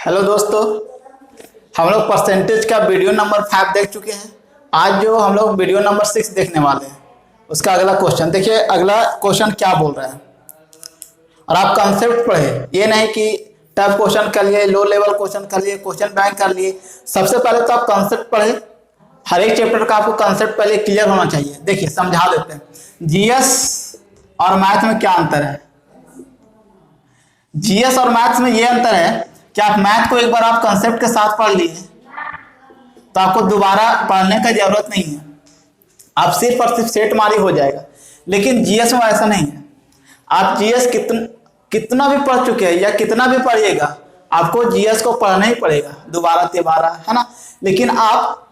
Hello दोस्तों, हम लोग परसेंटेज का वीडियो नंबर 5 देख चुके हैं। आज जो हम लोग वीडियो नंबर 6 देखने वाले हैं उसका अगला क्वेश्चन देखिए। अगला क्वेश्चन क्या बोल रहा है और आप कंसेप्ट पढ़े, ये नहीं कि टफ क्वेश्चन कर लिए, लो लेवल क्वेश्चन कर लिए, क्वेश्चन बैंक कर लिए। सबसे पहले तो आप कंसेप्ट पढ़े। हर एक चैप्टर का आपको कंसेप्ट पहले क्लियर होना चाहिए। देखिए समझा देते हैं, जीएस और मैथ में क्या अंतर है। जीएस और मैथ्स में ये अंतर है कि आप मैथ को एक बार आप कंसेप्ट के साथ पढ़ लिए तो आपको दोबारा पढ़ने का जरूरत नहीं है, आप सिर्फ और सिर्फ सेट मारी हो जाएगा। लेकिन जीएस में ऐसा नहीं है। आप जीएस कितना भी पढ़ चुके हैं या कितना भी पढ़िएगा, आपको जीएस को पढ़ना ही पड़ेगा दोबारा तिबारा, है ना। लेकिन आप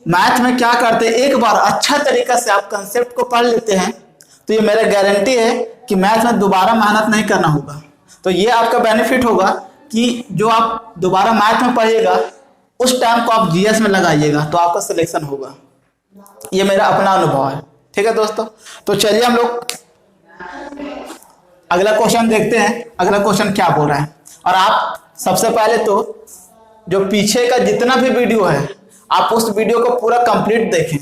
मैथ में क्या करते हैं, एक बार अच्छा तरीका से आप कंसेप्ट को पढ़ लेते हैं तो ये मेरा गारंटी है कि मैथ में दोबारा मेहनत नहीं करना होगा। तो ये आपका बेनिफिट होगा कि जो आप दोबारा मैथ में पढ़िएगा उस टाइम को आप जीएस में लगाइएगा तो आपका सिलेक्शन होगा। ये मेरा अपना अनुभव है, ठीक है दोस्तों। तो चलिए हम लोग अगला क्वेश्चन देखते हैं। अगला क्वेश्चन क्या बोल रहा है, और आप सबसे पहले तो जो पीछे का जितना भी वीडियो है आप उस वीडियो को पूरा कंप्लीट देखें,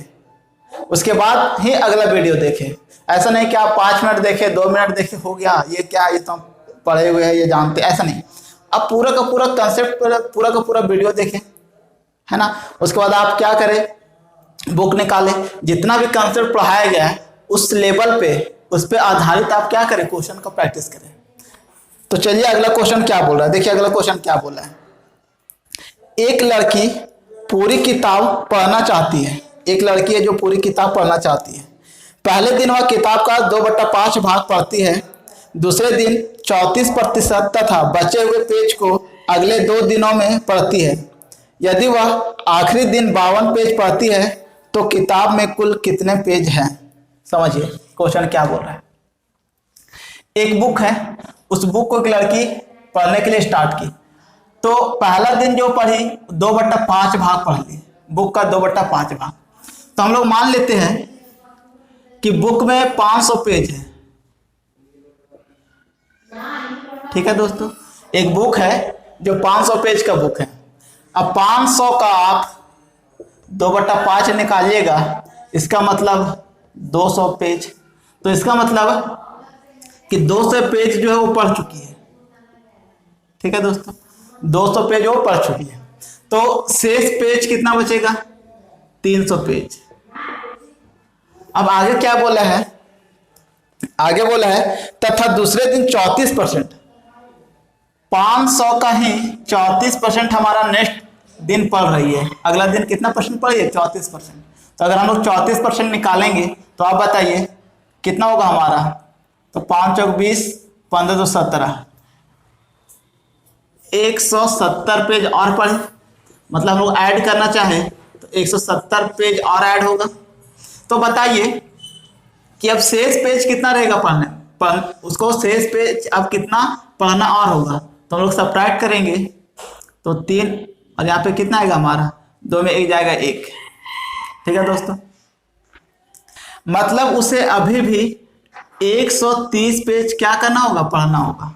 उसके बाद ही अगला वीडियो देखें। ऐसा नहीं कि आप 5 मिनट देखें, 2 मिनट देखें, हो गया ये क्या, ये तो पढ़े हुए हैं, ये जानते, ऐसा नहीं। आप पूरा का पूरा कंसेप्ट पूरा का पूरा वीडियो देखें, है ना। उसके बाद आप क्या करें, बुक निकालें, जितना भी कंसेप्ट पढ़ाया गया है उस लेवल पे, उस पे आधारित आप क्या करें, क्वेश्चन का प्रैक्टिस करें। तो चलिए अगला क्वेश्चन क्या बोल रहा है, देखिए अगला क्वेश्चन क्या बोल रहा है। एक लड़की पूरी किताब पढ़ना चाहती है, एक लड़की है जो पूरी किताब पढ़ना चाहती है। पहले दिन वह किताब का 2/5 भाग पढ़ती है, दूसरे दिन 34% तथा बचे हुए पेज को अगले 2 दिनों में पढ़ती है। यदि वह आखिरी दिन 52 पेज पढ़ती है तो किताब में कुल कितने पेज हैं। समझिए क्वेश्चन क्या बोल रहा है। एक बुक है, उस बुक को एक लड़की पढ़ने के लिए स्टार्ट की, तो पहला दिन जो पढ़ी 2/5 भाग पढ़ ली, बुक का 2/5 भाग। तो हम लोग मान लेते हैं कि बुक में 500 पेज है, ठीक है दोस्तों। एक बुक है जो 500 पेज का बुक है। अब 500 का आप 2/5 निकालिएगा, इसका मतलब 200 पेज। तो इसका मतलब कि 200 पेज जो है वो पढ़ चुकी है, ठीक है दोस्तों। 200 पेज वो पढ़ चुकी है। तो शेष पेज कितना बचेगा, 300 पेज। अब आगे क्या बोला है, आगे बोला है तथा दूसरे दिन 34%, 500 का ही 34% हमारा नेक्स्ट दिन पढ़ रही है। अगला दिन कितना परसेंट पढ़ रही है, 34%। तो अगर हम लोग 34% निकालेंगे तो आप बताइए कितना होगा हमारा। तो 5 चौक 20, 15 तो 17, 170 पेज और पढ़े। मतलब हम लोग ऐड करना चाहें तो 170 पेज और ऐड होगा। तो बताइए कि अब शेष पेज कितना रहेगा उसको शेष पेज अब कितना पढ़ना और होगा। तो हम लोग सब्ट्रैक्ट करेंगे तो 3, और यहाँ पे कितना आएगा हमारा, 2 में 1 जाएगा 1, ठीक है दोस्तों। मतलब उसे अभी भी 130 पेज क्या करना होगा, पढ़ना होगा।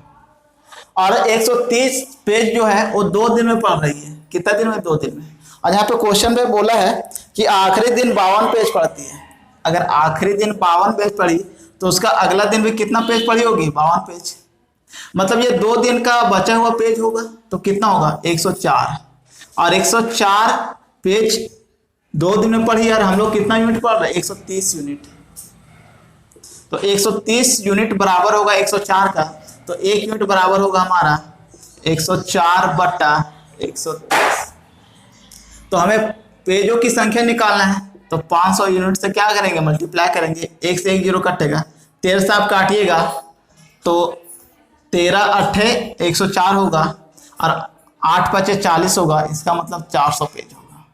और 130 पेज जो है वो 2 दिन में पढ़ रही है। कितना दिन में, 2 दिन में। और यहाँ पे क्वेश्चन में बोला है कि आखिरी दिन 52 पेज पढ़ती है। अगर आखिरी दिन 52 पेज पढ़ी तो उसका अगला दिन भी कितना पेज पढ़ी होगी, 52 पेज। मतलब ये 2 दिन का बचा हुआ पेज होगा। तो कितना होगा, 104। और 104 पेज 2 दिन में पढ़ी, और हम लोग कितना यूनिट पढ़ रहे हैं, 130 यूनिट। तो 130 यूनिट बराबर होगा 104 का। तो 1 यूनिट बराबर होगा हमारा 104/130। तो हमें पेजों की संख्या निकालना है, तो 500 यूनिट से क्या करेंगे, मल्टीप्लाई करेंगे। 1 से 1 जीरो कटेगा, 13 से आप काटिएगा तो 13 अट्ठे 104 होगा, और 8 पचे 40 होगा। इसका मतलब 400 पेज होगा।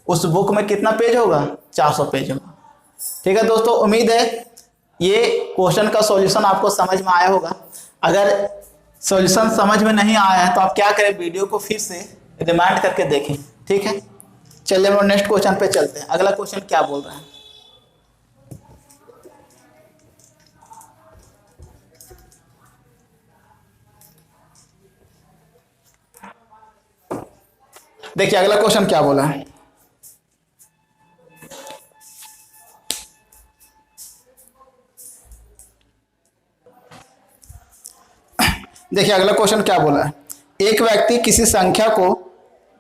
उस बुक में कितना पेज होगा, 400 पेज होगा, ठीक है दोस्तों। उम्मीद है ये क्वेश्चन का सॉल्यूशन आपको समझ में आया होगा। अगर सॉल्यूशन समझ में नहीं आया है तो आप क्या करें, वीडियो को फिर से रिमाइंड करके देखें, ठीक है। चलिए हम नेक्स्ट क्वेश्चन पे चलते हैं। अगला क्वेश्चन क्या बोल रहा है। देखिए अगला क्वेश्चन क्या बोला है। देखिए अगला क्वेश्चन क्या बोला है। एक व्यक्ति किसी संख्या को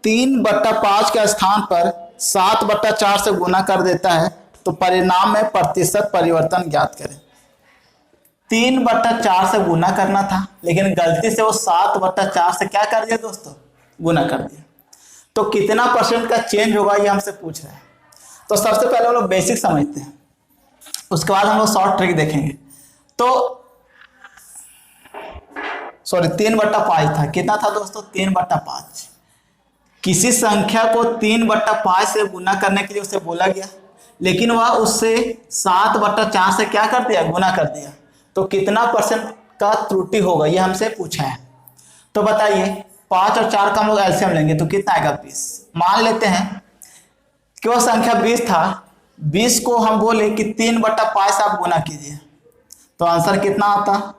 3/5 के स्थान पर 7/4 से गुना कर देता है तो परिणाम में प्रतिशत परिवर्तन ज्ञात करें। 3/4 से गुना करना था, लेकिन गलती से वो 7/4 से क्या कर दिया दोस्तों, गुना कर दिया। तो कितना परसेंट का चेंज होगा ये हमसे पूछ रहा है। तो सबसे पहले हम लोग बेसिक समझते हैं, उसके बाद हम लोग शॉर्ट ट्रिक देखेंगे। तो सॉरी 3/5 था, कितना था दोस्तों, 3/5। किसी संख्या को 3/5 से गुना करने के लिए उसे बोला गया, लेकिन वह उससे 7/4 से क्या कर दिया, गुना कर दिया। तो कितना परसेंट का त्रुटि होगा ये हमसे पूछा है। तो बताइए 5 और 4 का हम लोग एलसीएम लेंगे तो कितना आएगा, 20। मान लेते हैं कि वह संख्या 20 था, 20 को हम बोले कि 3/5 से आप गुना कीजिए, तो आंसर कितना आता,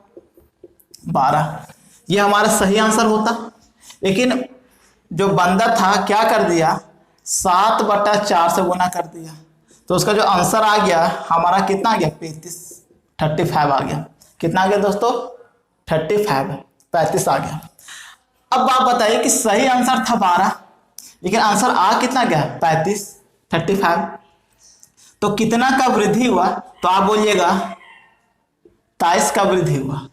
12। ये हमारा सही आंसर होता। लेकिन जो बंदा था क्या कर दिया, 7/4 से गुना कर दिया, तो उसका जो आंसर आ गया हमारा कितना आ गया, 35 आ गया। कितना आ गया दोस्तों, 35 आ गया। अब आप बताइए कि सही आंसर था 12, लेकिन आंसर आ कितना गया, 35। तो कितना का वृद्धि हुआ, तो आप बोलिएगा 23 का वृद्धि हुआ।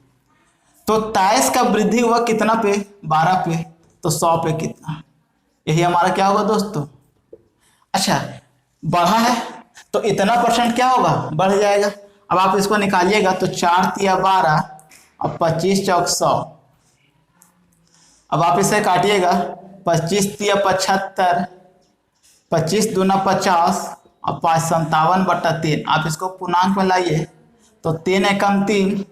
तो 23 का वृद्धि हुआ कितना पे, 12 पे, तो 100 पे कितना, यही हमारा क्या होगा दोस्तों। अच्छा बढ़ा है तो इतना परसेंट क्या होगा, बढ़ जाएगा। अब आप इसको निकालिएगा तो 4 तिया 12 और 25 चौक 100। अब आप इसे काटिएगा, 25 तिया 75, 25 दूना 50 और 5 57/3। आप इसको पूर्णांक में लाइए तो 3 एकम 3,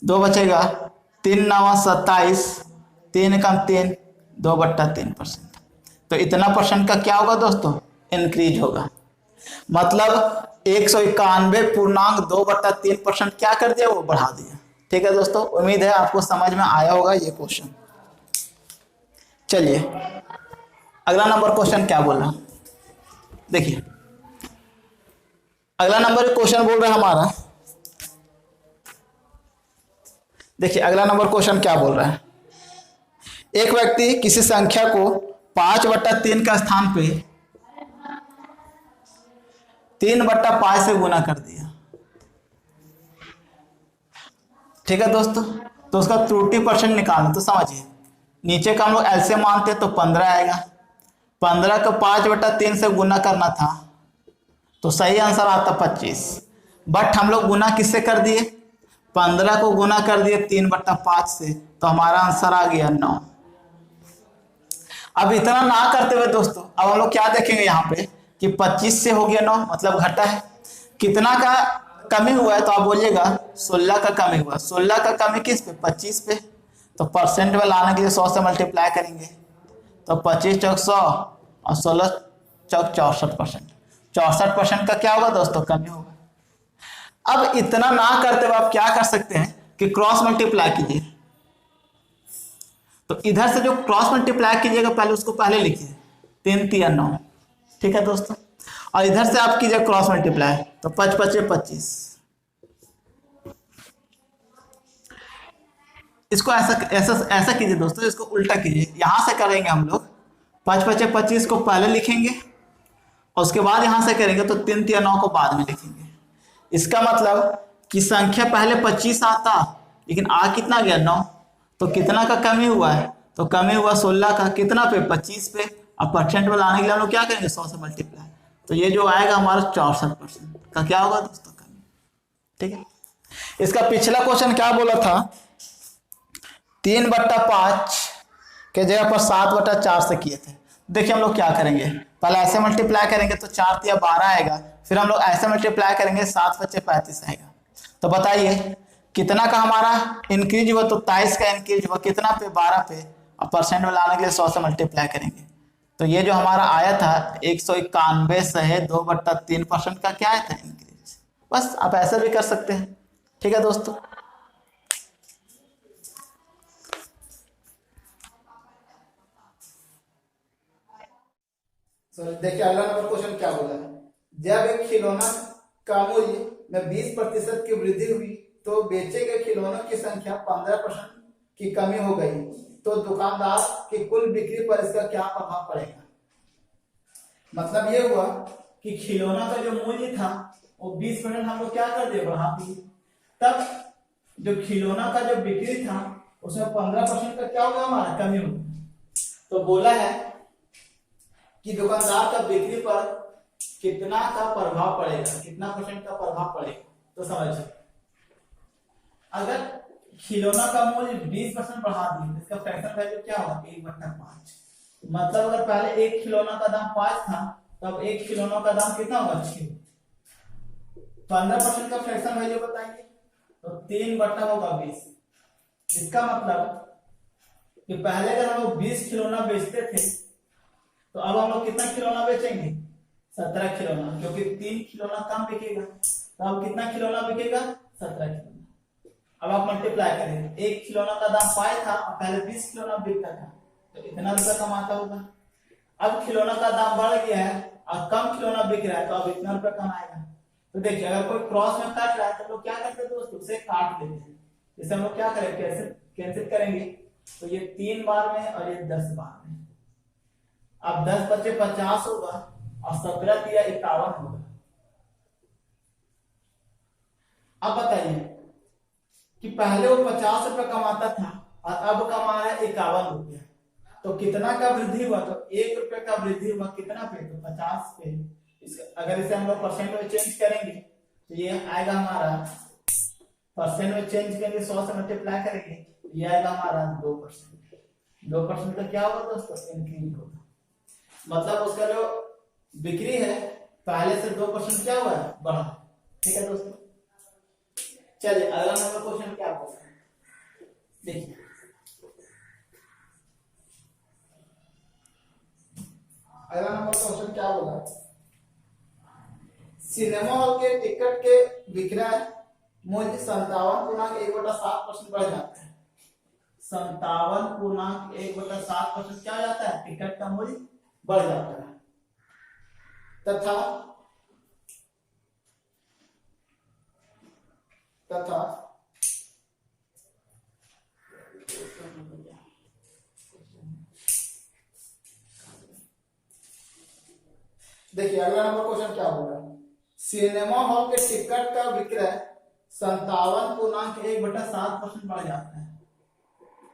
2 बचेगा, 3 9 27, 3 एकम 3, 2/3%। तो इतना परसेंट का क्या होगा दोस्तों, इंक्रीज होगा। मतलब 191.2/3% क्या कर दिया, वो बढ़ा दिया। ठीक है दोस्तों, उम्मीद है आपको समझ में आया होगा ये क्वेश्चन। चलिए अगला नंबर क्वेश्चन क्या बोल रहा, देखिए अगला नंबर क्वेश्चन बोल रहा है हमारा। देखिए अगला नंबर क्वेश्चन क्या बोल रहा है। एक व्यक्ति किसी संख्या को 5/3 का स्थान पे 3/5 से गुना कर दिया। ठीक है दोस्तों, तो उसका त्रुटि परसेंट निकालना। तो समझिए नीचे का हम लोग एलसीएम मानते हैं तो 15 आएगा। 15 को 5/3 से गुना करना था तो सही आंसर आता 25। बट हम लोग गुना किससे कर दिए, 15 को गुना कर दिए 3/5 से, तो हमारा आंसर आ गया 9। अब इतना ना करते हुए दोस्तों अब हम लोग क्या देखेंगे यहाँ पे कि 25 से हो गया 9, मतलब घटा है। कितना का कमी हुआ है, तो आप बोलिएगा 16 का कमी हुआ। 16 का कमी किस पे, 25 पे। तो परसेंट में लाने के लिए 100 से मल्टीप्लाई करेंगे, तो 25 चौक 100 और 16 चौक 64%। 64% का क्या होगा दोस्तों, कमी होगा। अब इतना ना करते हुए आप क्या कर सकते हैं कि क्रॉस मल्टीप्लाई कीजिए। तो इधर से जो क्रॉस मल्टीप्लाई कीजिएगा पहले उसको पहले लिखिए, 3 तिया 9। ठीक है दोस्तों, और इधर से आप कीजिए क्रॉस मल्टीप्लाई, तो 5 5 25। इसको ऐसा ऐसा ऐसा कीजिए दोस्तों, इसको उल्टा कीजिए। यहां से करेंगे हम लोग 5 5 25 को पहले लिखेंगे और उसके बाद यहां से करेंगे तो 3 तिया 9 को बाद में लिखेंगे। इसका मतलब कि संख्या पहले 25 आता, लेकिन आ कितना गया 9। तो कितना का कमी हुआ है, तो कमी हुआ 16 का, कितना पे, 25 पे। अब परसेंट में लाने के लिए हम लोग क्या करेंगे, 100 से मल्टीप्लाई। तो ये जो आएगा हमारा 64% का क्या होगा दोस्तों, कमी। ठीक है, इसका पिछला क्वेश्चन क्या बोला था, 3/5 के जगह पर 7/4 से किए थे। देखिए हम लोग क्या करेंगे, पहले ऐसे मल्टीप्लाई करेंगे तो 4 तिया 12 आएगा, फिर हम लोग ऐसे मल्टीप्लाई करेंगे 7 5 35 आएगा। तो बताइए कितना का हमारा इंक्रीज हुआ, तो 23 का इंक्रीज हुआ, कितना पे, 12 पे। और परसेंट में लाने के लिए 100 से मल्टीप्लाई करेंगे, तो ये जो हमारा आया था 191 से 2/3% का क्या आया था, इंक्रीज। बस आप ऐसे भी कर सकते हैं। ठीक है दोस्तों, देखिए अगला नंबर क्वेश्चन क्या बोला है, जब एक खिलौना का मूल्य में 20% की वृद्धि हुई तो बेचे गए खिलौनों की संख्या 15% की कमी हो गई, तो दुकानदार की कुल बिक्री पर इसका क्या प्रभाव पड़ेगा। मतलब ये हुआ कि खिलौना का जो मूल्य था वो 20% हम लोग क्या कर दिए, बढ़ा दिए, तब जो खिलौना का जो बिक्री था उसमें 15% का क्या होगा, हमारा कमी होगा। तो बोला है कि दुकानदार का बिक्री पर कितना का प्रभाव पड़ेगा, कितना परसेंट का प्रभाव पड़ेगा। तो समझिए अगर खिलौना का मूल्य 20% बढ़ा दिए, इसका फ्रैक्शन वैल्यू क्या होगा, 1/5। मतलब अगर पहले एक खिलौना का दाम 5 था, तब एक खिलौना का दाम कितना होगा, 6। 15% का फ्रैक्शन वैल्यू बताएंगे तो 3/20। इसका मतलब कि पहले अगर हम लोग 20 खिलौना बेचते थे तो अब हम लोग कितना खिलौना बेचेंगे, 17 खिलौना, क्योंकि 3 खिलौना कम बिकेगा, तो अब कितना खिलौना बिकेगा, 17 खिलौना। अब आप मल्टीप्लाई करें, एक खिलौना का दाम 5 था और पहले 20 खिलौना बिकता था तो इतना रुपया कमाता होगा। अब खिलौना का दाम बढ़ गया है और कम खिलौना बिक रहा है तो अब इतना रुपया कमाएगा। तो देखिए अगर कोई क्रॉस में काट रहा है तो लोग क्या करते हैं दोस्तों, उसे काट लेते हैं। जैसे हम लोग क्या करें, कैसे कैंसिल करेंगे, तो ये 3 बार में और ये 10 बार में। अब 10 बचे 50 होगा और 17 दिया 51 होगा। अब बताइए कि पहले वो 50 रुपए कमाता था और अब कमा रहा है 51 रुपया, तो कितना का वृद्धि हुआ, तो 1 रुपये का वृद्धि हुआ कितना पे, तो 50 पे। अगर इसे हम लोग परसेंट में चेंज करेंगे तो ये आएगा हमारा, परसेंट में चेंज करेंगे 100 से मल्टीप्लाई करेंगे तो ये आएगा हमारा 2%। 2% का क्या होगा दोस्तों, इंक्रीज होगा। मतलब उसका जो बिक्री है पहले से 2% क्या हुआ है, बढ़ा। ठीक है दोस्तों, चलिए अगला नंबर क्वेश्चन क्या बोलता है, देखिए अगला नंबर क्वेश्चन क्या बोला, सिनेमा हॉल के टिकट के विक्रय मूल्य 57.1/7% बढ़ जाता है। 57.1/7% क्या हो जाता है, टिकट का मूल्य बढ़ जाता है। तथा देखिए अगला नंबर क्वेश्चन क्या बोल रहा है, सिनेमा हॉल के टिकट का विक्रय 57.1/7% बढ़ जाता है।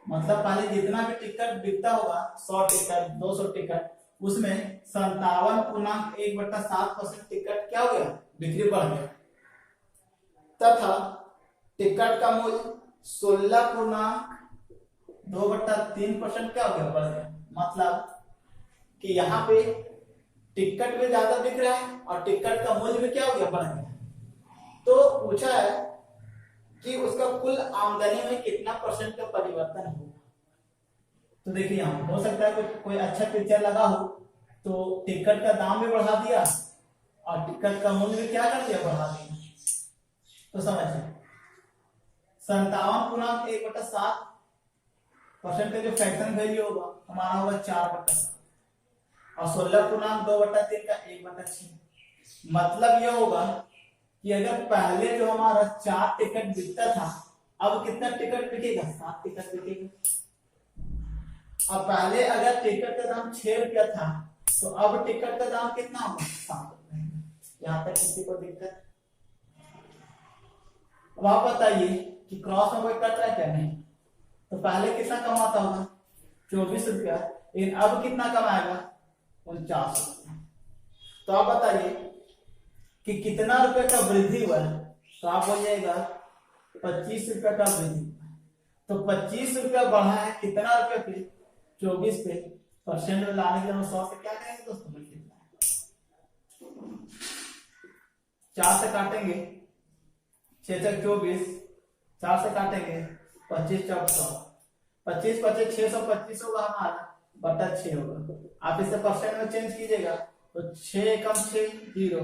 मतलब पहले जितना भी टिकट बिकता होगा, 100 टिकट 200 टिकट, उसमें 57.1/7% टिकट क्या हो गया, बिक्री बढ़ गया। तथा टिकट का मूल्य 16.2/3% क्या हो गया, बढ़ गया। मतलब कि यहाँ पे टिकट भी ज्यादा बिक रहा है और टिकट का मूल्य भी क्या हो गया, बढ़ गया। तो पूछा है कि उसका कुल आमदनी में कितना परसेंट का परिवर्तन होगा। तो देखिए यहाँ हो सकता है कोई अच्छा पिक्चर लगा हो तो टिकट का दाम भी बढ़ा दिया और टिकट का मूल्य भी क्या कर दिया, बढ़ा दिया। तो समझिए 57.1/7% का जो फ्रैक्शन वैल्यू होगा हमारा होगा 4/7 और 16.2/3 का 1/6। मतलब यह होगा कि अगर पहले जो हमारा 4 टिकट बिकता था, अब कितना टिकट बिकेगा, 7 टिकट बिकेगा। और पहले अगर टिकट का दाम 6 रुपया था तो अब टिकट का दाम कितना होगा, 7 रुपया। यहाँ तक किसी को दिक्कत। अब आप बताइए कि क्रॉस में कोई कट रहा है क्या, नहीं। तो पहले कितना कमाता होगा, 24 रुपया, लेकिन अब कितना कमाएगा, 49 रुपया। तो आप बताइए कि कितना रुपए का वृद्धि हुआ है, तो आप बोलिएगा 25 रुपया का वृद्धि। तो 25 रुपया बढ़ा है कितना रुपये पे, 24 पे। परसेंट में लाने के लिए 100 से क्या करेंगे दोस्तों, मल्टीप्लाई। 4 से काटेंगे 6 से 24, 4 से काटेंगे 25 चौक 100, 25 25 625 होगा हमारा, बटा 6 होगा। आप इसे परसेंट में चेंज कीजिएगा तो 6 कम 6 0,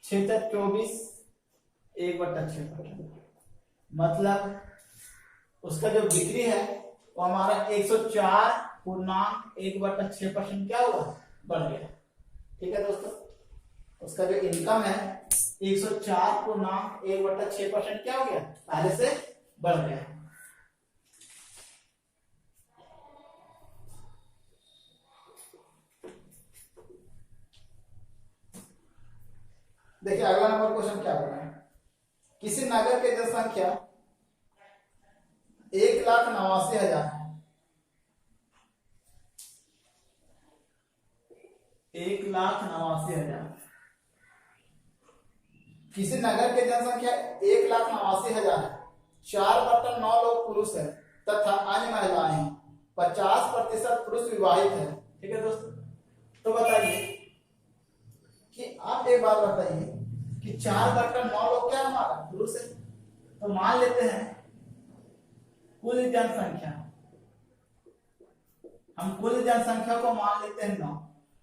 6 तक 24, 1/6। मतलब उसका जो बिक्री है वो हमारा 104.1/6% क्या हुआ, बढ़ गया। ठीक है दोस्तों, उसका जो इनकम है 104 को नाम 1/6% क्या हो गया, पहले से बढ़ गया। देखिए अगला नंबर क्वेश्चन क्या बोला है, किसी नगर की जनसंख्या 1,89,000 है, 1,89,000। किसी नगर की जनसंख्या 1,89,000 है, 4/9 लोग पुरुष है तथा अन्य महिलाएं हैं, 50% पुरुष विवाहित है। ठीक है दोस्तों, तो बताइए कि आप एक बात बताइए कि 4/9 लोग क्या हमारा पुरुष है, तो मान लेते हैं कुल जनसंख्या, हम कुल जनसंख्या को मान लेते हैं 9।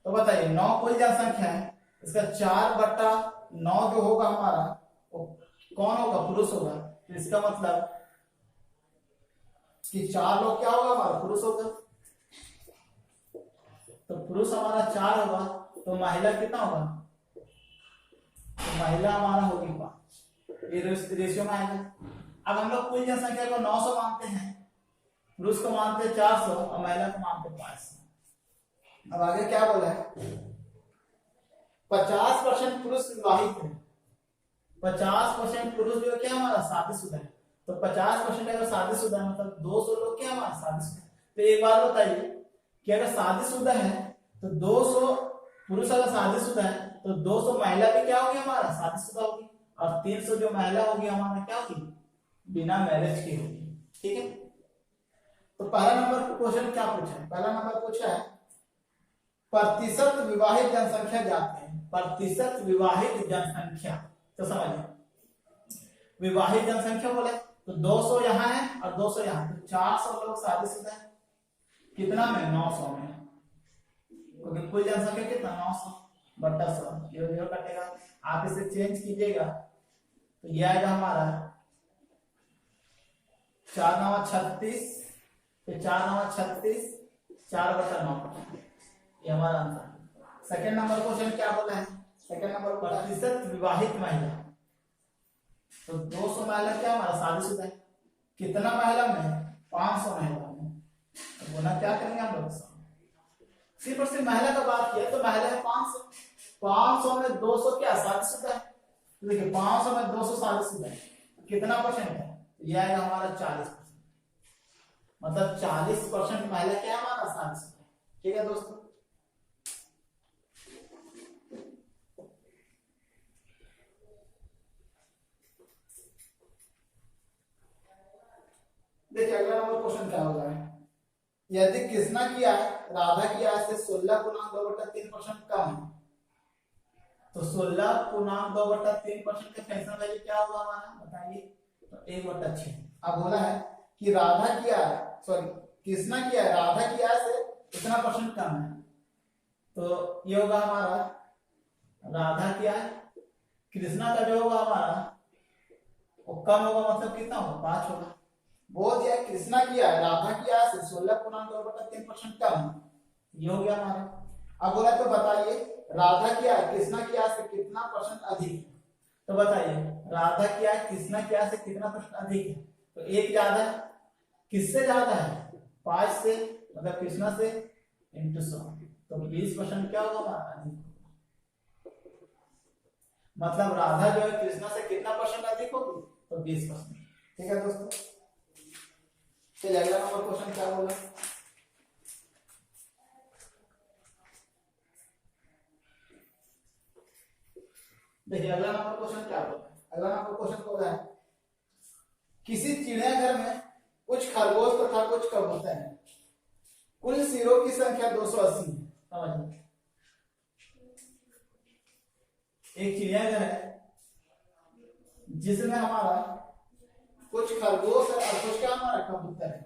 तो बताइए 9 कुल जनसंख्या है, इसका 4/9 जो होगा हमारा वो कौन होगा, पुरुष होगा। तो इसका मतलब कि 4 लोग क्या होगा हमारा पुरुष होगा, तो पुरुष हमारा 4 होगा, तो महिला कितना होगा, तो महिला हमारा होगी 5। ये रेशियो में आएगा। अब हम लोग कुल जनसंख्या को 900 मानते हैं, पुरुष को मानते हैं 400 और महिला को मानते हैं 500। अब आगे क्या बोला है, 50% पुरुष विवाहित है, 50% पुरुष जो क्या हमारा शादीशुदा है। तो 50% अगर शादीशुदा है मतलब 200 लोग क्या हमारा शादीशुदा है। तो एक बात बताइए कि अगर शादीशुदा है तो 200 पुरुष अगर शादीशुदा है तो 200 महिला भी क्या होगी हमारा शादीशुदा होगी, और 300 जो महिला होगी हमारा क्या होगी, बिना मैरिज की होगी। ठीक है, तो पहला नंबर क्वेश्चन क्या पूछा है, पहला नंबर पूछा है प्रतिशत विवाहित जनसंख्या जानते हैं, प्रतिशत विवाहित जनसंख्या। तो समझिए विवाहित जनसंख्या बोले तो 200 यहाँ है और 200 यहाँ, तो 400 लोग शादीशुदा है, कितना में 900 में, क्योंकि कुल जनसंख्या कितना 900/100, ये कटेगा। आप इसे चेंज कीजिएगा तो ये आएगा हमारा 4 9 36, 4 9 36, 4/9, ये हमारा आंसर। सेकंड नंबर क्वेश्चन क्या बोला है, सेकंड नंबर प्रतिशत विवाहित महिला। तो 200 महिला क्या हमारा शादीशुदा है, कितना महिला में 500 महिला में, तो बोला क्या करेंगे हम लोग, सिर्फ और सिर्फ महिला का बात किया तो महिला है 500 में 200 क्या शादीशुदा है। तो देखिए 500 में 200 शादीशुदा है, कितना परसेंट है, यह आएगा हमारा 40%, मतलब 40% महिला क्या हमारा शादीशुदा है। ठीक है दोस्तों, देखिए अगला नंबर क्वेश्चन क्या होगा है, यदि कृष्णा की आय राधा की आय से 16.2/3% कम है, तो 16.2/3% का फैक्शन वैल्यू क्या होगा हमारा, बताइए। तो 1/6। अब बोला है कि राधा की आय सॉरी कृष्णा की आय राधा की आय से कितना परसेंट कम है, तो ये होगा हमारा राधा की आय, कृष्णा का जो होगा हमारा वो कम होगा, मतलब कितना होगा 5 होगा। बोल दिया कृष्णा की आय राधा की आय से 16.2/3% कम, ये हो गया हमारा। अब बोला तो बताइए राधा की आय कृष्णा की आय से कितना परसेंट अधिक है, तो बताइए राधा की आय कृष्णा की आय से कितना परसेंट अधिक है, तो 1 ज्यादा है, किससे ज्यादा है 5 से, मतलब कृष्णा से इंटू 100, तो 20% क्या होगा हमारा अधिक होगा। मतलब राधा जो है कृष्णा से कितना परसेंट अधिक होगी, तो 20%। ठीक है दोस्तों, चलिए अगला नंबर क्वेश्चन क्या बोला, देखिए अगला नंबर क्वेश्चन क्या बोला, अगला नंबर क्वेश्चन बोला है किसी चिड़ियाघर में कुछ खरगोश तथा कुछ कबूतर हैं, कुल सिरों की संख्या 280 है। समझिए एक चिड़ियाघर है जिसमें हमारा कुछ खरगोश है और कुछ क्या हमारा कबूतर है,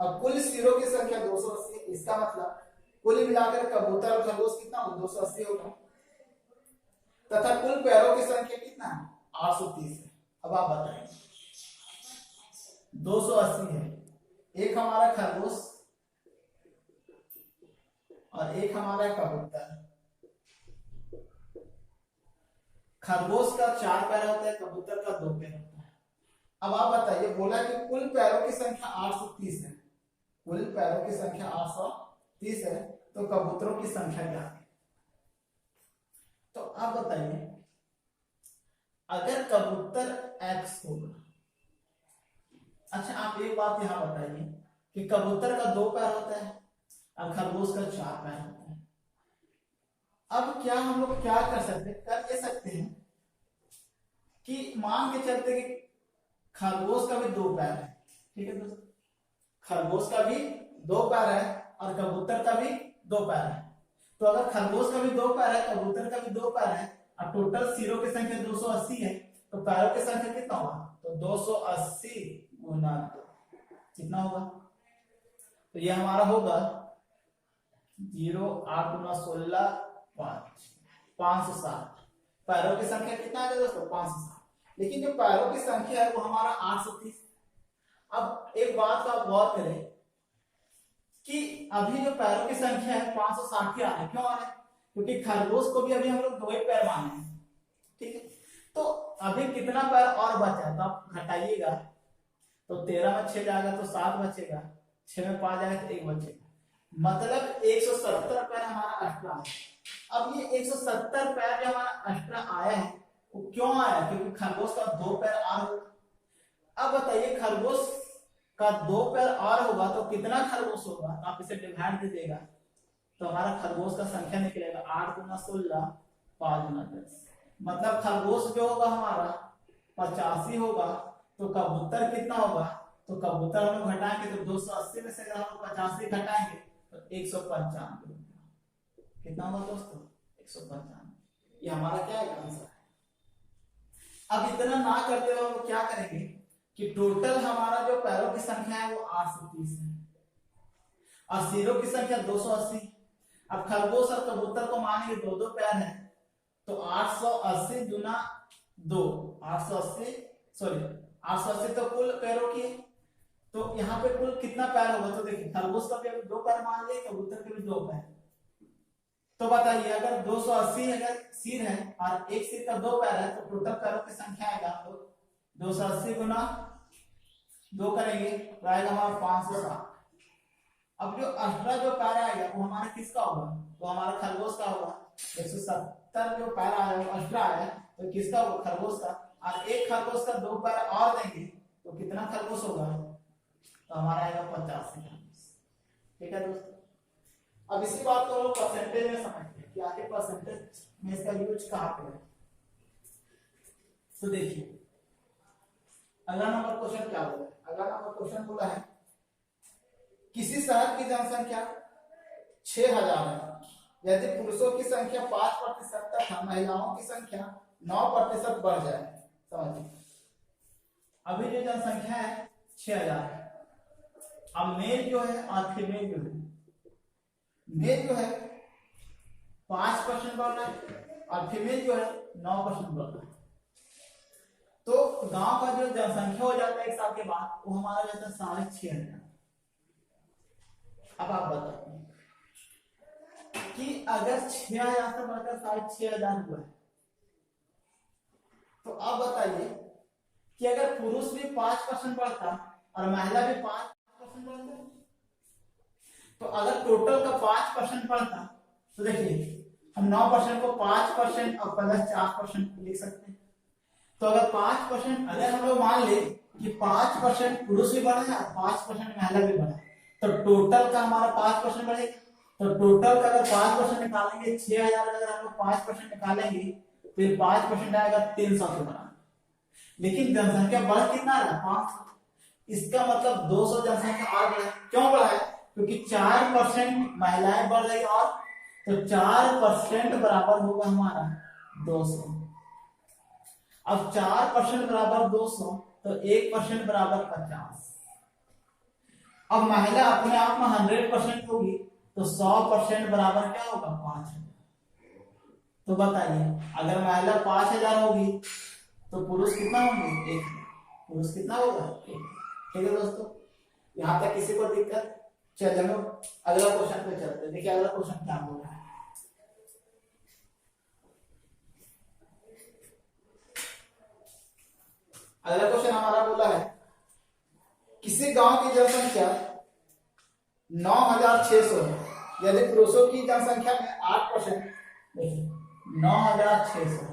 अब कुल सिरों की संख्या 280, इसका मतलब कुल मिलाकर कबूतर और खरगोश कितना हो 280 होगा, तथा कुल पैरों की संख्या कितना है 830 है। अब आप बताएं 280 है, एक हमारा खरगोश और एक हमारा कबूतर, खरगोश का 4 पैर होता है, कबूतर का 2 पैर होता है। अब आप बताइए, बोला कि कुल पैरों की संख्या 830 है, कुल पैरों की संख्या 830 है, तो कबूतरों की संख्या क्या है? तो आप बताइए, अगर कबूतर x होगा, अच्छा आप एक बात यहां बताइए कि कबूतर का 2 पैर होता है और खरगोश का 4 पैर होता है। अब क्या हम लोग क्या कर सकते हैं, कर ये सकते हैं कि मान के चलते कि खरगोश का भी 2 पैर है, ठीक है दोस्तों, खरगोश का भी 2 पैर है और कबूतर का भी 2 पैर है। तो अगर खरगोश का भी 2 पैर है, कबूतर का भी 2 पैर है और टोटल सिरों की संख्या 280 है, तो पैरों की संख्या कितना होगा? तो 280 गुना 2 कितना होगा? तो ये हमारा होगा 0 8 गुना 16 5 560। पैरों की संख्या कितना है दोस्तों? 560। लेकिन जो पैरों की संख्या है वो हमारा 830। अब एक बात का आप गौर करें कि अभी जो पैरों की संख्या है 560 आ रहा है, क्यों आ रहा है? क्योंकि खरगोश को भी अभी हम लोग 2 ही पैर माने हैं, ठीक है। तो अभी कितना पैर और बचा है? तो आप घटाइएगा, तो 13 में 6 जाएगा तो 7 बचेगा, 6 में 5 जाएगा तो 1 बचेगा, मतलब 170 पैर हमारा एक्स्ट्रा है। अब ये 170 पैर जो हमारा एक्स्ट्रा आया है वो क्यों आया? क्योंकि खरगोश का 2 पैर और होगा। अब बताइए, खरगोश का 2 पैर और होगा तो कितना खरगोश होगा? तो आप इसे डिवाइड दीजिएगा, तो हमारा खरगोश का संख्या निकलेगा 8 गुना 16 5 गुना 10, मतलब खरगोश जो होगा हमारा 85 होगा। तो कबूतर कितना होगा? तो कबूतर हम लोग घटाएंगे तो 280 में से अगर हम लोग 85 घटाएंगे तो 195 कितना होगा दोस्तों? 195। ये हमारा क्या है? आंसर है। अब इतना ना करते हुए हम क्या करेंगे कि टोटल हमारा जो पैरों की संख्या है वो 830 है और सिरों की संख्या 280। अब खरगोश और कबूतर को मानेंगे 2-2 पैर है, तो 880 गुना 2 880 तो कुल पैरों की, तो यहाँ पे कुल कितना पैर होगा? तो देखिए, खरगोश का भी अभी 2 पैर मान लिए, कबूतर के भी 2 पैर। तो बताइए, अगर 280 अगर सिर है और एक सिर का 2 पैर है, तो टोटल पैरों की संख्या आएगा हम लोग 280 गुना 2 करेंगे तो आएगा हमारा 560। अब जो एक्स्ट्रा जो पैर आएगा वो हमारा किसका होगा? तो हमारा खरगोश का होगा। 170 जो पैर आया वो एक्स्ट्रा आया तो किसका होगा? खरगोश का। और एक खरगोश का 2 पैर और देंगे तो कितना खरगोश होगा? तो हमारा आएगा 85 खरगोश, ठीक है दोस्तों। अब इसी बात को हम लोग परसेंटेज में समझते हैं कि आखिर परसेंटेज में इसका यूज कहां पे है। तो देखिए, अगला नंबर क्वेश्चन क्या बोला है? अगला नंबर क्वेश्चन बोला है किसी शहर की जनसंख्या 6000 है, यदि पुरुषों की संख्या 5% तथा महिलाओं की संख्या 9% बढ़ जाए। समझिए, अभी जो जनसंख्या है 6000 है, अब मेल जो है और फीमेल जो है, मेल जो है 5% बढ़ रहा है और फीमेल जो है 9% बढ़ रहा है। तो गांव का जो जनसंख्या हो जाता है 1 साल के बाद वो हमारा जाता है 6500। अब आप बताइए कि अगर 6000 से बढ़कर 6500 हुआ है, तो आप बताइए कि अगर पुरुष भी 5% बढ़ता और महिला भी 5% बढ़ता, तो अगर टोटल का 5% बढ़ता, तो देखिए हम 9% को 5% और प्लस 4% लिख सकते हैं। तो अगर 5%, अगर हम लोग मान ले कि 5% पुरुष भी बढ़ा है और 5% महिला भी बढ़ा है, तो टोटल का हमारा 5% बढ़ेगा। तो टोटल का अगर 5% निकालेंगे, 6000 अगर हम लोग 5% निकालेंगे फिर 5% आएगा 300 के बराबर। लेकिन जनसंख्या बढ़ कितना रहा? 500। इसका मतलब 200 जनसंख्या और बढ़ा। क्यों बढ़ा है? क्योंकि 4% महिलाएं बढ़ रही और तो 4% बराबर होगा हमारा 200। अब 4% बराबर 200 तो 1% बराबर 50। अब महिला अपने आप में 100% होगी तो 100% बराबर क्या होगा? 5000। तो बताइए, अगर महिला 5000 होगी तो पुरुष कितना होंगे? 1000। पुरुष कितना होगा? 1000। ठीक है दोस्तों, यहाँ तक किसी को दिक्कत? चलिए हम लोग अगला क्वेश्चन पे चलते हैं। देखिए अगला क्वेश्चन क्या बोल रहा है। अगला क्वेश्चन हमारा बोला है किसी गांव की जनसंख्या 9600 है, यदि पुरुषों की जनसंख्या में 8%, देखिए 9600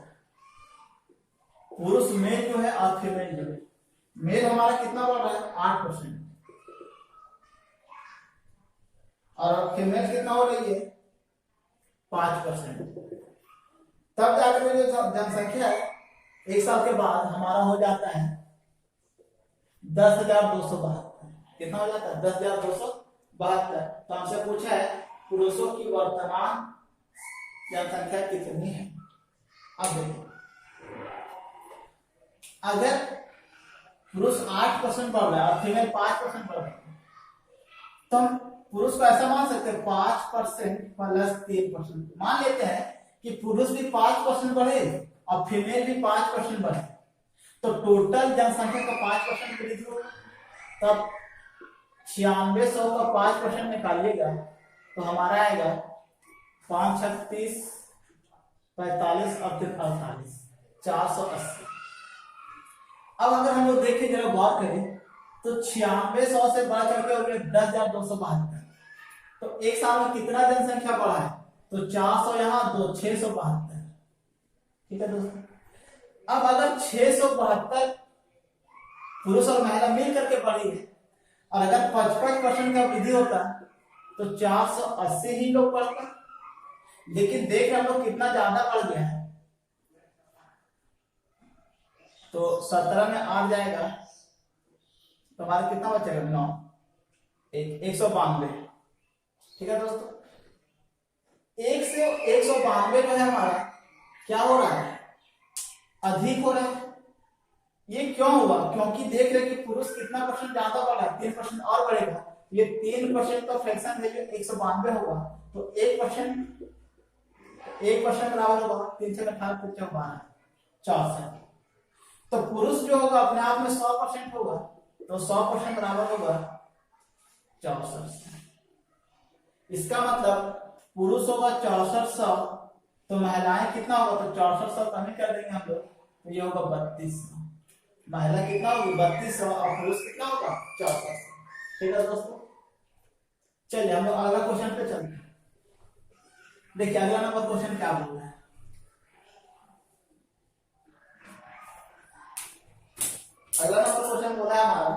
पुरुष मेल जो है और फीमेल जो है, मेल हमारा कितना बढ़ रहा है 8% और फीमेल कितना हो रही है 5%। तब जाकर जो जनसंख्या है एक साल के बाद हमारा हो जाता है 10,272। कितना हो जाता है 10,272। तो हमसे पूछा है पुरुषों की वर्तमान जनसंख्या कितनी है। अब देखिए अगर पुरुष 8% बढ़ रहा है और फीमेल 5% बढ़ रहा है तो हम पुरुष को ऐसा मान सकते हैं 5% प्लस 3%। मान लेते हैं कि पुरुष भी 5% बढ़े और फीमेल भी 5% बढ़े तो टोटल जनसंख्या का 5% वृद्धि होगा। तब 9600 का 5% निकालिएगा तो हमारा आएगा 5 36 45 और 48 480। अब अगर हम लोग देखें जरा गौर करें तो 9600 से बढ़ करके हो गया 10,272। तो एक साल में कितना जनसंख्या बढ़ा है तो 400 यहाँ 2 672। ठीक है दोस्तों। अब अगर 672 पुरुष और महिला मिल करके बढ़ी है और अगर 55% का वृद्धि होता तो 480 ही लोग बढ़ता, लेकिन देख हम लोग कितना ज्यादा बढ़ गया है। तो 17 में 8 जाएगा तो हमारा कितना बचेगा 9 192। ठीक है दोस्तों। 1 से 192 जो है हमारा क्या हो रहा है अधिक हो रहा है। ये क्यों हुआ? क्योंकि देख रहे कि पुरुष कितना परसेंट ज्यादा बढ़ा, 3% और बढ़ेगा। ये 3% का फ्रैक्शन वैल्यू 192 होगा तो 1% बराबर होगा 3 से 18 12 64। तो पुरुष जो होगा अपने आप में 100% होगा तो 100% बराबर होगा 64। इसका मतलब पुरुष होगा 6400 तो महिलाएं कितना होगा तो 6400 कमी कर देंगे हम लोग तो ये होगा 3200। महिला कितना होगी 3200 और पुरुष कितना होगा 6400। ठीक है दोस्तों। चलिए हम लोग अगला क्वेश्चन पे चलते हैं। देखिए अगला नंबर क्वेश्चन क्या बोल रहा है। अगला नंबर क्वेश्चन बोला है हमारा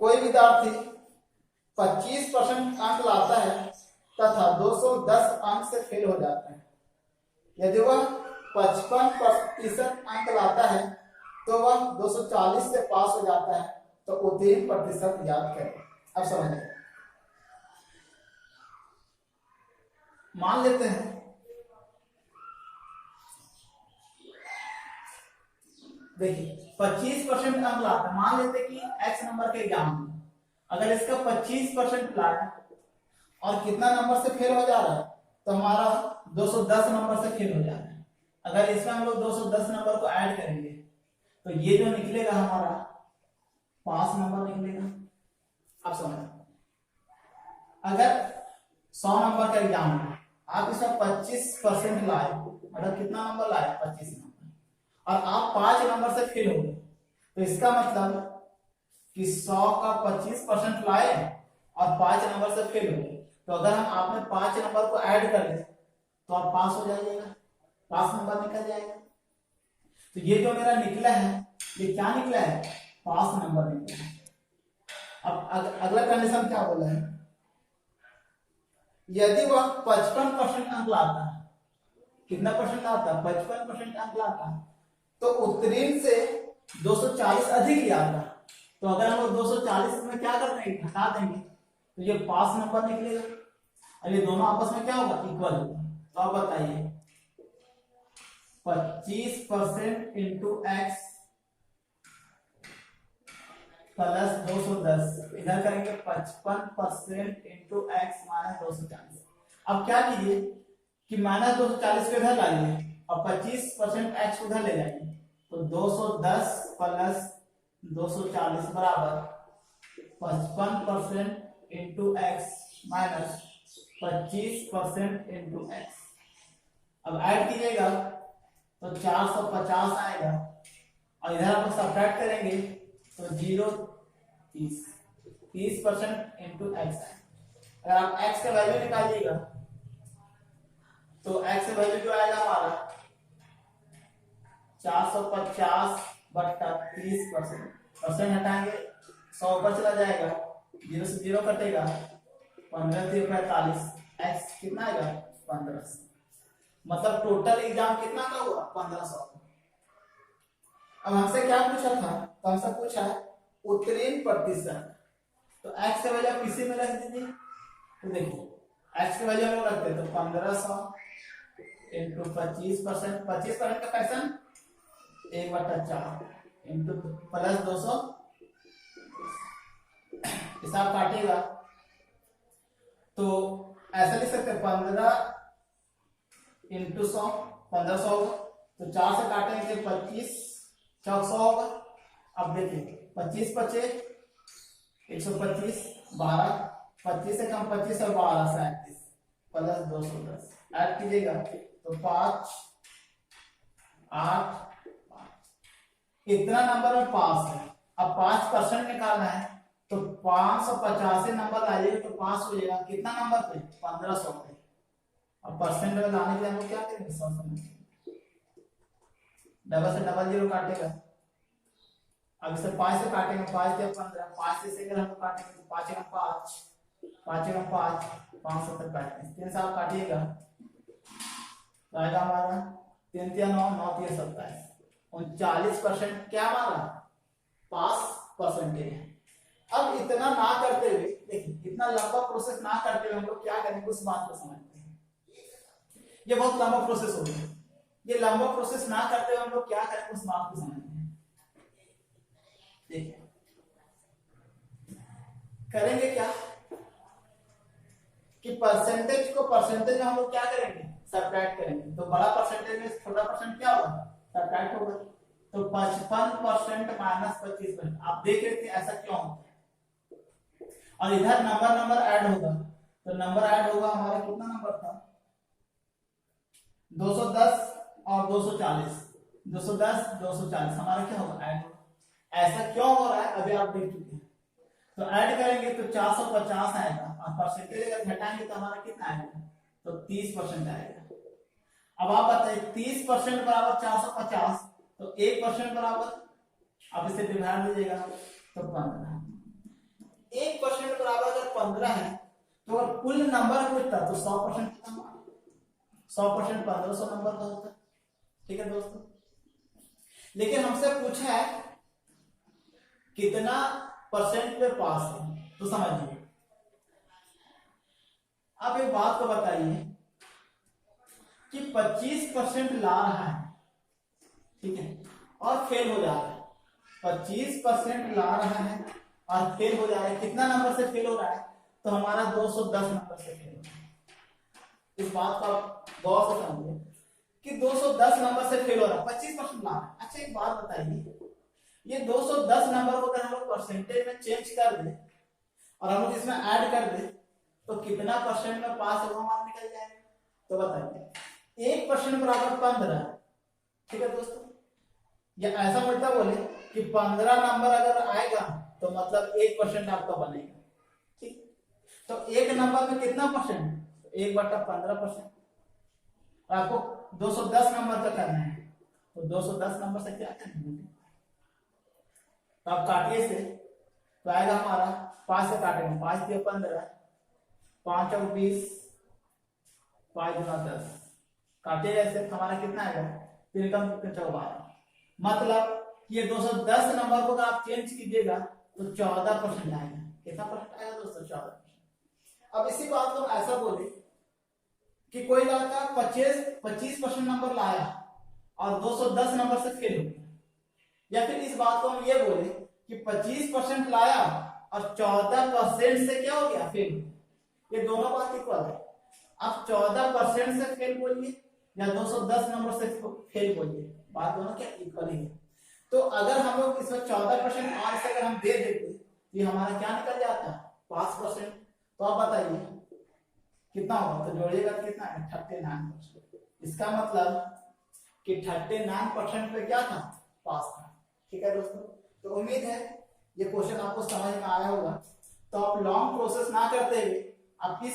कोई विद्यार्थी 25% अंक लाता है तथा 210 अंक से फेल हो जाता है। यदि वह 55% अंक लाता है तो वह 240 से पास हो जाता है तो उत्तीर्ण प्रतिशत याद करें। अब समझिए, मान लेते हैं देखिए 25% अंक लाता है। मान लेते कि x नंबर के एग्जाम में अगर इसका 25% लाया और कितना नंबर से फेल हो जा रहा है तो हमारा 210 नंबर से फेल हो जा रहा है। अगर इसमें हम लोग 210 नंबर को ऐड करेंगे तो ये जो निकलेगा हमारा पास नंबर निकलेगा। आप समझ, अगर 100 नंबर का एग्जाम है आप इसमें 25% लाए, मतलब कितना नंबर लाए 25 नंबर, और आप 5 नंबर से फेल हो गए तो इसका मतलब कि 100 का 25% लाए और 5 नंबर से फेल हो गए तो अगर हम आपने 5 नंबर को ऐड कर ले तो आप पास हो जाइएगा, पास नंबर निकल जाएगा। तो ये जो मेरा निकला है ये क्या निकला है पास नंबर निकला है। अब अगला कंडीशन क्या बोला है, यदि वह 55% अंक लाता है, कितना परसेंट लाता है 55% अंक लाता है तो उत्तीर्ण से 240 अधिक ही आता है। तो अगर हम लोग 240 में क्या कर देंगे घटा देंगे तो ये पास नंबर निकलेगा। अब ये दोनों आपस में क्या होगा इक्वल होगा। तो आप बताइए 25% इंटू एक्स प्लस 210 इधर करेंगे 55% इंटू एक्स माइनस 240। अब क्या कीजिए कि माइनस 240 को इधर लाइए और 25% एक्स उधर ले जाइए तो 210 प्लस 240 बराबर 55% into x minus 25% into x. अब ऐड कीजिएगा तो 450 आएगा और इधर आप सब्ट्रैक्ट करेंगे तो 0 30% इंटू एक्स है। अगर आप x का वैल्यू निकालिएगा तो x का वैल्यू जो आएगा हमारा 450 बट्टा 30%। परसेंट हटाएंगे 100 ऊपर चला जाएगा, 0 से 0 कटेगा, 15 से 45, x कितना आएगा 1500। मतलब टोटल एग्जाम कितना का हुआ 1500। अब हमसे क्या पूछा था, तो हमसे पूछा उत्तीर्ण प्रतिशत, तो x का वैल्यू किसी में रख दीजिए। तो देखो x की वैल्यू हम रखते हैं तो 1500 इंटू 25%, 25% का फ्रैक्शन 1/4 इंटू प्लस 200, हिसाब काटिएगा तो ऐसा लिख सकते हैं 15 इंटू 100, 1500 होगा। तो 4 से काटेंगे 25 चौक 100 होगा। अब देखिए 25 बचे 125, 12, 25 से कम 25 और 12 37 प्लस 210 ऐड कीजिएगा तो 5 8 इतना नंबर में पास है। अब 5% निकालना है तो 585 नंबर लाइएगा तो पास हो जाएगा कितना नंबर पे 1500 पे। अब परसेंट में लाने के लिए हम लोग क्या करेंगे 100 से डबल से डबल 0 काटेगा। अब इसे 5 से काटेंगे, 5 से 15, 5 से अगर हम काटेंगे तो 5 का 5, 5 का 5, 570 काटेंगे, 3 से आप काटिएगा तो आएगा हमारा 3 3 9 9 3 27, 39% क्या हमारा पास परसेंटेज है। अब इतना ना करते हुए देखिए, इतना लंबा प्रोसेस ना करते हुए हम लोग क्या करेंगे उस बात को समझते हैं। ये बहुत लंबा प्रोसेस हो गया, ये लंबा प्रोसेस ना करते हुए हम लोग क्या करेंगे उस बात को समझते हैं। देखिए करेंगे क्या कि परसेंटेज को परसेंटेज में हम लोग क्या करेंगे सब्ट्रैक्ट करेंगे। तो बड़ा परसेंटेज में छोटा परसेंट क्या होगा सब्ट्रैक्ट होगा। तो 55% माइनस 25%। आप देख रहे थे ऐसा क्यों होता है। और इधर नंबर ऐड होगा तो नंबर ऐड होगा हमारा कितना नंबर था 210 और 240, 210 240 हमारा क्या होगा ऐड होगा। ऐसा क्यों हो रहा है अभी आप देख चुके हैं। तो ऐड करेंगे तो 450 आएगा और परसेंटेज अगर घटाएंगे तो हमारा कितना आएगा तो 30% आएगा। अब आप बताइए 30% बराबर 450 तो 1% बराबर अब इसे डिवाइड दीजिएगा तो 15। 1% बराबर अगर 15 है तो अगर कुल नंबर पूछता तो 100% कितना 100% 1500 नंबर का होता। ठीक है दोस्तों, लेकिन हमसे पूछा है कितना परसेंट पे पास है। तो समझिए आप एक बात को बताइए कि 25% ला रहा है, ठीक है, और फेल हो जा रहा है। 25% ला रहा है और फेल हो जा रहा है, कितना नंबर से फेल हो रहा है तो हमारा 210 नंबर से फेल हो रहा है। इस बात को आप गौर से समझिए कि 210 नंबर से फेल हो रहा है, 25% ला रहा है। अच्छा एक बात बताइए, ये 210 नंबर को अगर हम लोग परसेंटेज में चेंज कर दे और हम लोग इसमें ऐड कर दे तो कितना परसेंट में पास होगा हमारा निकल जाएगा। तो बताइए 1% बराबर 15। ठीक है दोस्तों, या ऐसा उल्टा बोले कि 15 नंबर अगर आएगा तो मतलब 1% आपका बनेगा। ठीक, तो एक नंबर में कितना परसेंट 1/15%। आपको 210 नंबर का करना है तो 210 नंबर से क्या करना है तो आप काटिए से तो आएगा हमारा 5 से काटेंगे 5 दिया 15, 5 और 20, 5 गुना 10 काटिएगा ऐसे हमारा कितना आएगा 3 कम 12। मतलब ये 210 नंबर को अगर आप चेंज कीजिएगा तो 14% आएगा। कितना परसेंट आएगा दोस्तों 14%। अब इसी बात को ऐसा बोले कि कोई लड़का 25% नंबर लाया और 210 नंबर से फेल हो गया, या फिर इस बात को हम ये बोले कि 25% लाया और 14% से क्या हो गया फेल। ये दोनों बात इक्वल है। आप 14% से फेल बोलिए या 210 नंबर से फेल बोलिए, बात दोनों क्या इक्वल ही है। तो अगर हम लोग इसमें 14% मार्क्स अगर हम दे देते तो ये हमारा क्या निकल जाता है पास परसेंट। तो आप बताइए कितना होगा, तो जोड़िएगा कितना है 39%। इसका मतलब कि 39% पे क्या था पास था। ठीक है दोस्तों, तो उम्मीद है ये क्वेश्चन आपको समझ में आया होगा। तो आप लॉन्ग प्रोसेस ना करते हुए आप किस